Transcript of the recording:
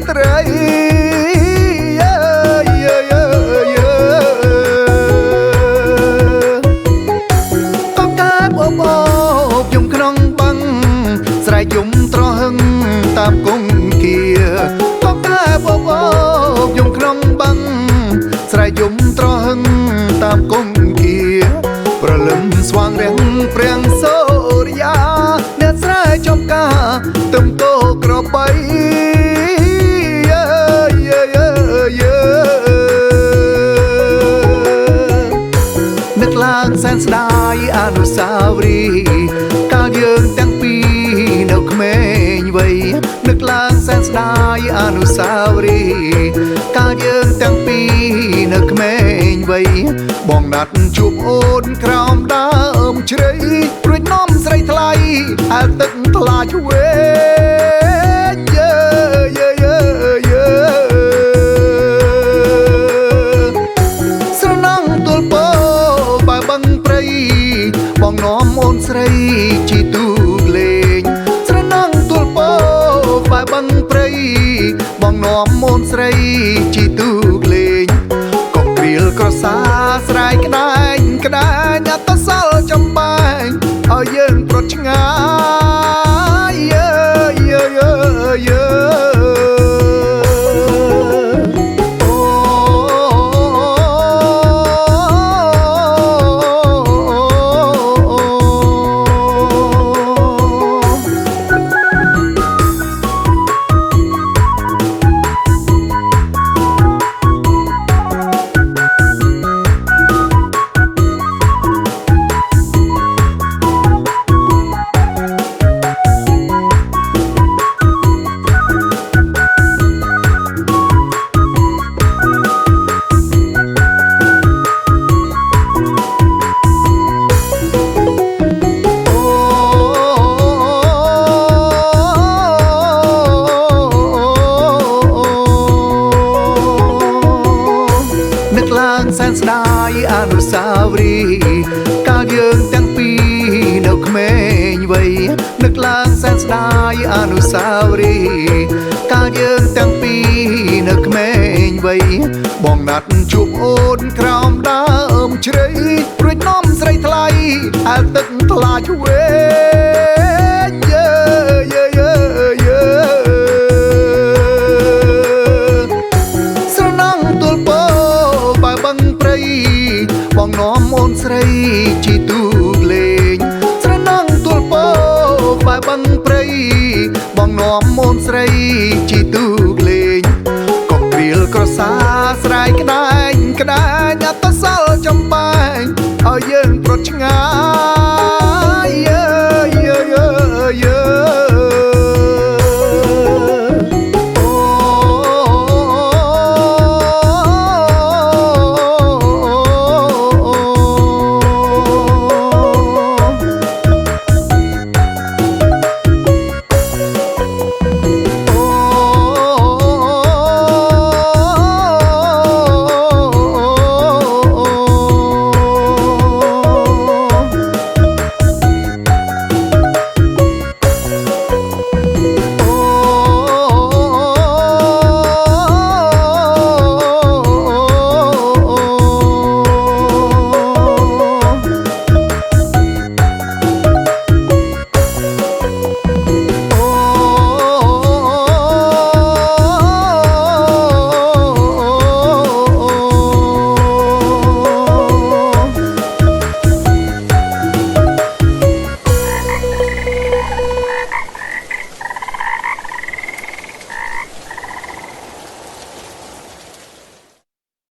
ត្រីក៏កើតបបោខ្ញុំក្នុងបឹងស្រែកយំត្រហឹងតាមគង្គាក៏កើតបបោខ្ញុំក្នុងបឹងស្រែកយំត្រហឹងតាមគង្គាព្រលឹមស្វាងរាំងព្រាំងសូរិយាអ្នកស្រែចំការទឹមតោក្របីនឹកឡើងសែនស្ដាយអនុស្សាវរីយ៍កាលយើងទាំងពីរនៅក្មេងវ័យនឹកឡើងសែនស្ដាយអនុស្សាវរីយ៍កាលយើងទាំងពីរនៅក្មេងវ័យបងណាត់ជួបអូនក្រោមដើមជ្រៃរួចនាំស្រីថ្លៃអើទឹកថ្លាឆ្វេងស្រណងទល់ពោបើបឹងព្រៃបងនាំអូនស្រីជីទូកលេងស្រណងទល់ពោបើបឹងព្រៃបងនាំអូនស្រីជីទូកលេងកុកព្រៀលក្រសាស្រែកក្ដែងក្ដែងអត់ទៅសល់ចំបែងឲ្យយើងប្រត់ឆ្ងាយសែនស្ដាយអនុស្សាវរីយ៍កាលយើងទាំងពីរនៅក្មេងវ័យនឹកឡើងសែនស្ដាយអនុស្សាវរីយ៍កាលយើងទាំងពីរនៅក្មេងវ័យបងណាត់ជួបអូនក្រោមដើមជ្រៃរួចនាំស្រីថ្លៃអើទឹកថ្លាឆ្វេងស្រណងទល់ពោបើបឹងព្រៃបងនាំអូនស្រីជីទូកលេងស្រណងទល់ពោបើបឹងព្រៃបងនាំអូនស្រីជី